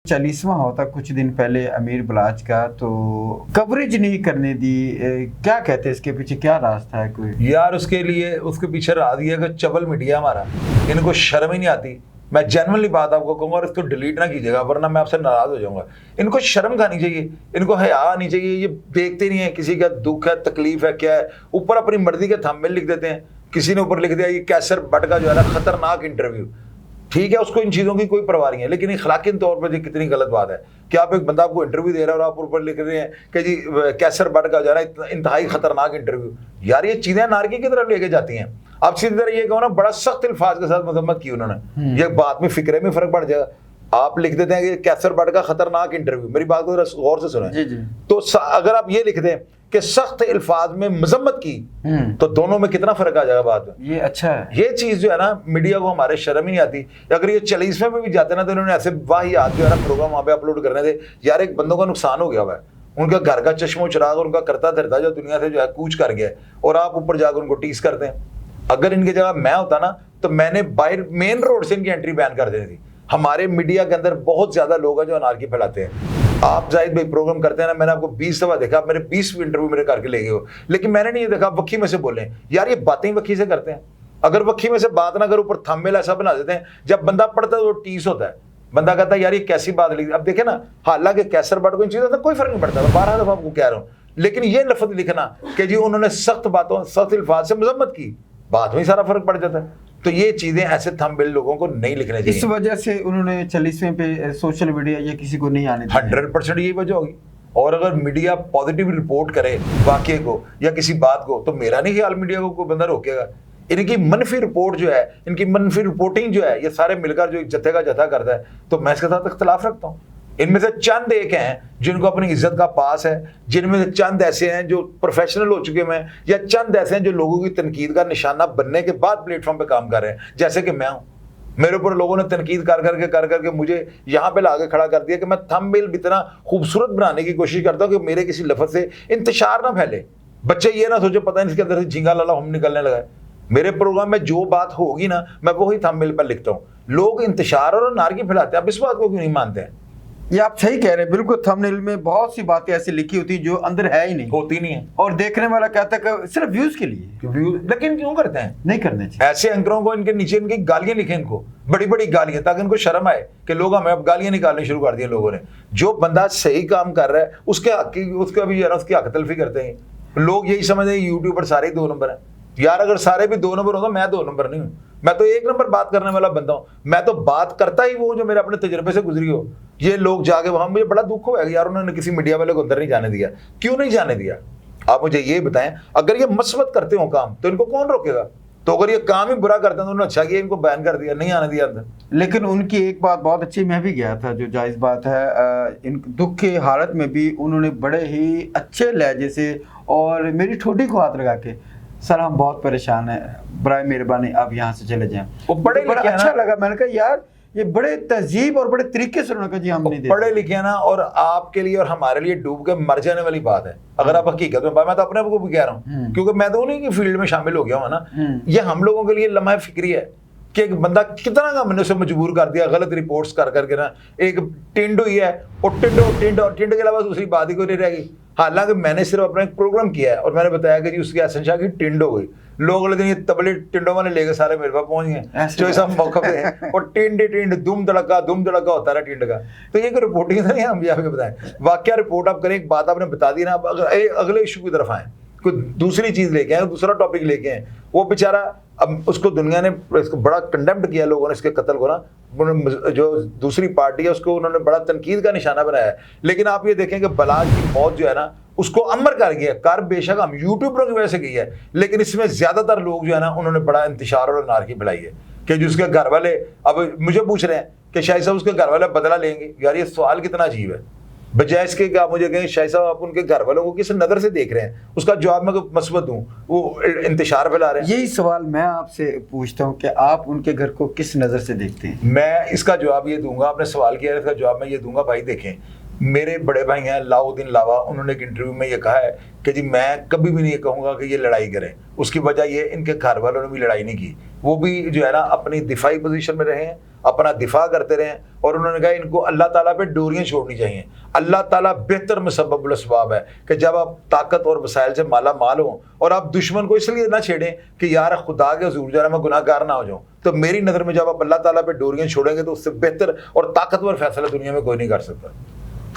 40वां होता कुछ दिन पहले अमीर बलाच का, तो कवरेज नहीं करने दी। क्या कहते हैं इसके पीछे, क्या रास्ता है कोई? यार उसके लिए उसके पीछे राज ये है कि चबल मीडिया हमारा, इनको शर्म ही नहीं आती। मैं जेन्युइनली बात आपको कहूंगा और इसको डिलीट ना कीजिएगा वरना मैं आपसे नाराज हो जाऊंगा। इनको शर्म खानी चाहिए, इनको हया आनी चाहिए। ये देखते नहीं है किसी का दुख है, तकलीफ है, क्या है, ऊपर अपनी मर्जी के थंबनेल लिख देते हैं। किसी ने ऊपर लिख दिया ये कैसर बट का जो है ना खतरनाक इंटरव्यू। ठीक है, उसको इन चीज़ों की कोई परवाह नहीं है, लेकिन इखलाकी तौर पर कितनी गलत बात है कि आप एक बंदा आपको इंटरव्यू दे रहा है और आप ऊपर लिख रहे हैं कि जी कैसर बट का जो है ना इंतहाई खतरनाक इंटरव्यू। यार ये चीज़ें नारकी की तरफ लेके जाती हैं। आप सीधी तरह ये कहो ना, बड़ा सख्त अल्फाज के साथ मजम्मत की उन्होंने, ये बात में फिक्रे में फर्क पड़ जाएगा। आप लिख देते हैं कि कैसर बट का खतरनाक इंटरव्यू, मेरी बात को गौर से सुने। तो अगर आप ये लिख दें कि सख्त अल्फाज में मजम्मत की, तो दोनों में कितना फर्क आ जाएगा बात में। ये अच्छा है, ये चीज जो है ना मीडिया को हमारे शर्म ही नहीं आती। अगर ये 40वें में भी जाते ना तो इन्होंने ऐसे वाहियात जो है ना प्रोग्राम वहां पे अपलोड करने थे। यार एक बंदों का नुकसान हो गया हुआ है, उनका घर का चश्मो चिराग और उनका करता धरता जो दुनिया से जो है कूच कर गया है, और आप ऊपर जाकर उनको टीस करते हैं। अगर इनकी जगह मैं होता ना तो मैंने बाहर मेन रोड से इनकी एंट्री बैन कर देनी थी। हमारे मीडिया के अंदर बहुत ज्यादा लोग हैं जो अनारकी फैलाते हैं। आप जाहिद भाई प्रोग्राम करते हैं ना, मैंने आपको 20 दफा देखा, आप मेरे 20 इंटरव्यू मेरे करके ले गए हो, लेकिन मैंने नहीं ये देखा वक्की में से बोले। यार ये बातें ही वक्की से करते हैं। अगर वक्की में से बात ना करो, ऊपर थंबनेल ऐसा बना देते हैं, जब बंदा पढ़ता है तो वो टीस होता है। बंदा कहता है यार ये कैसी बात लिखी। अब देखे ना, हालांकि कैसर बट को इन चीजों से कोई फर्क नहीं पड़ता, मैं 12 दफा आपको कह रहा हूँ, लेकिन ये लफ्ज लिखना कि जी उन्होंने सख्त बातों सख्त अल्फाज से मजम्मत की, बात में ही सारा फर्क पड़ जाता है। तो ये चीजें ऐसे थंबनेल लोगों को नहीं लिखने चाहिए। इस वजह से उन्होंने 40वें पे सोशल मीडिया या किसी को नहीं आने दिया। 100% यही वजह होगी। और अगर मीडिया पॉजिटिव रिपोर्ट करे वाकये को या किसी बात को, तो मेरा नहीं ख्याल मीडिया को कोई बंदा रोकेगा। इनकी मनफी रिपोर्ट जो है, इनकी मनफी रिपोर्टिंग जो है, ये सारे मिलकर जो एक जत्थे का जत्था करता है, तो मैं इसके साथ इख्तलाफ रखता हूँ। इनमें से चंद एक हैं जिनको अपनी इज्जत का पास है, जिनमें से चंद ऐसे हैं जो प्रोफेशनल हो चुके हैं, या चंद ऐसे हैं जो लोगों की तनकीद का निशाना बनने के बाद प्लेटफॉर्म पे काम कर रहे हैं, जैसे कि मैं हूं। मेरे ऊपर लोगों ने तनकीद कर करके मुझे यहाँ पे लाके खड़ा कर दिया कि मैं थंबनेल भी इतना खूबसूरत बनाने की कोशिश करता हूँ कि मेरे किसी लफ्ज से इंतशार ना फैले, बच्चे ये ना सोचे पता नहीं इसके अंदर से झींगा लाला हम निकलने लगा है। मेरे प्रोग्राम में जो बात होगी ना, मैं वही थंबनेल पर लिखता हूँ। लोग इंतशार और नारकी फैलाते हैं, आप इस बात को क्यों नहीं मानते हैं? ये आप सही कह रहे हैं, बिल्कुल। थंबनेल में बहुत सी बातें ऐसी लिखी होती जो अंदर है ही नहीं, होती नहीं है, और देखने वाला कहता है कि सिर्फ व्यूज के लिए। लेकिन क्यों करते हैं? नहीं करने चाहिए। ऐसे एंकरों को इनके नीचे इनकी गालियां लिखें, इनको बड़ी बड़ी गालियां, ताकि इनको शर्म आए कि लोग हमें अब गालियां निकालनी शुरू कर दी लोगों ने। जो बंदा सही काम कर रहा है उसके हक की, उसका भी यार उसकी हक तलफी करते हैं लोग। यही समझते हैं यूट्यूब पर सारे 2 नंबर है। यार अगर सारे भी 2 नंबर हो तो मैं 2 नंबर नहीं हूँ, मैं तो 1 नंबर बात करने वाला बंदा हूँ। मैं तो बात करता ही वो जो मेरे अपने तजुर्बे से गुजरी हो। ये लोग जाके वहां, मुझे बड़ा दुख हुआ यार उन्होंने किसी मीडिया वाले को अंदर नहीं जाने दिया। क्यों नहीं जाने दिया? आप मुझे ये बताएं। अगर ये मसबत करते हो काम तो इनको कौन रोकेगा? तो अगर ये काम ही बुरा करते हैं तो उन्होंने अच्छा किया, इनको बैन कर दिया, नहीं आने दिया अंदर। लेकिन उनकी एक बात बहुत अच्छी, मैं भी गया था, जो जायज़ बात है, इन दुख की हालत में भी उन्होंने बड़े ही अच्छे लहजे से और मेरी ठोडी को हाथ लगा के, सर हम बहुत परेशान हैं, बराए मेहरबानी आप यहाँ से चले जाएं। वो बड़े बड़ा अच्छा लगा। मैंने कहा यार ये बड़े तहजीब और बड़े तरीके से उन्होंने कहा जी हम नहीं देते। पढ़े लिखे ना, और आपके लिए और हमारे लिए डूब के मर जाने वाली बात है। अगर आप हकीकत में, मैं तो अपने आप को भी कह रहा हूँ क्योंकि मैं तो उन्हीं की फील्ड में शामिल हो गया हूँ ना। ये हम लोगों के लिए लम्हा फिक्री है कि एक बंदा कितना का मैंने उसे मजबूर कर दिया गलत रिपोर्ट्स कर करके ना। एक टिंड हुई है और टिंड के अलावा दूसरी बात ही कोई नहीं रहेगी। हालांकि मैंने सिर्फ अपना एक प्रोग्राम किया है और मैंने बताया कि जी उसकी हसन शाह की टिंड हो गई। लोग अगले दिन ये तबले टिंडों वाले लेकर सारे मेरे पास पहुंच गए जो ऐसा मौका पे, और टिंड दुम धड़का होता रहा टिंड का। तो ये कोई रिपोर्टिंग नहीं, हम आपको बताएं वाकया रिपोर्ट आप करें। एक बात आपने बता दी ना, अगर अगले इशू की तरफ आए, कोई दूसरी चीज लेके आए, दूसरा टॉपिक लेके आए, वो बेचारा अब उसको दुनिया ने इसको बड़ा कंडेम्ड किया लोगों ने, इसके कत्ल को ना। जो दूसरी पार्टी है उसको उन्होंने बड़ा तनकीद का निशाना बनाया है। लेकिन आप ये देखें कि बलाज की मौत जो है ना उसको अमर कर गया कर, बेशक हम यूट्यूबरों की वजह से गई है, लेकिन इसमें ज्यादातर लोग जो है ना उन्होंने बड़ा इंतशार और नारकी फैलाई है कि जिसके घर वाले अब मुझे पूछ रहे हैं कि शाहिद साहब उसके घर वाले बदला लेंगे। यार ये सवाल कितना अजीब है। बजाय इसके कि आप मुझे कहें शाहिद साहब आप उनके घर वालों को किस नज़र से देख रहे हैं, उसका जवाब मैं मस्बत दूं, वो इंतशार फैला रहे हैं। यही सवाल मैं आपसे पूछता हूं कि आप उनके घर को किस नज़र से देखते हैं? मैं इसका जवाब ये दूंगा, आपने सवाल किया है, इसका जवाब मैं ये दूंगा। भाई देखें, मेरे बड़े भाई हैं लाउद्दीन लावा, उन्होंने एक इंटरव्यू में ये कहा है कि जी मैं कभी भी नहीं कहूँगा कि ये लड़ाई करें। उसकी वजह ये इनके घर वालों ने भी लड़ाई नहीं की, वो भी जो है ना अपनी दिफाई पोजीशन में रहे हैं اپنا دفاع کرتے رہے اور انہوں نے کہا ان کو اللہ تعالیٰ پہ ڈوریاں چھوڑنی چاہیے. اللہ تعالیٰ بہتر مسبب الاسباب ہے کہ جب آپ طاقت اور وسائل سے مالا مال ہوں اور آپ دشمن کو اس لیے نہ چھیڑیں کہ یار خدا کے حضور جانا میں گناہ گار نہ ہو جاؤں. تو میری نظر میں جب آپ اللہ تعالیٰ پہ ڈوریاں چھوڑیں گے تو اس سے بہتر اور طاقتور فیصلہ دنیا میں کوئی نہیں کر سکتا.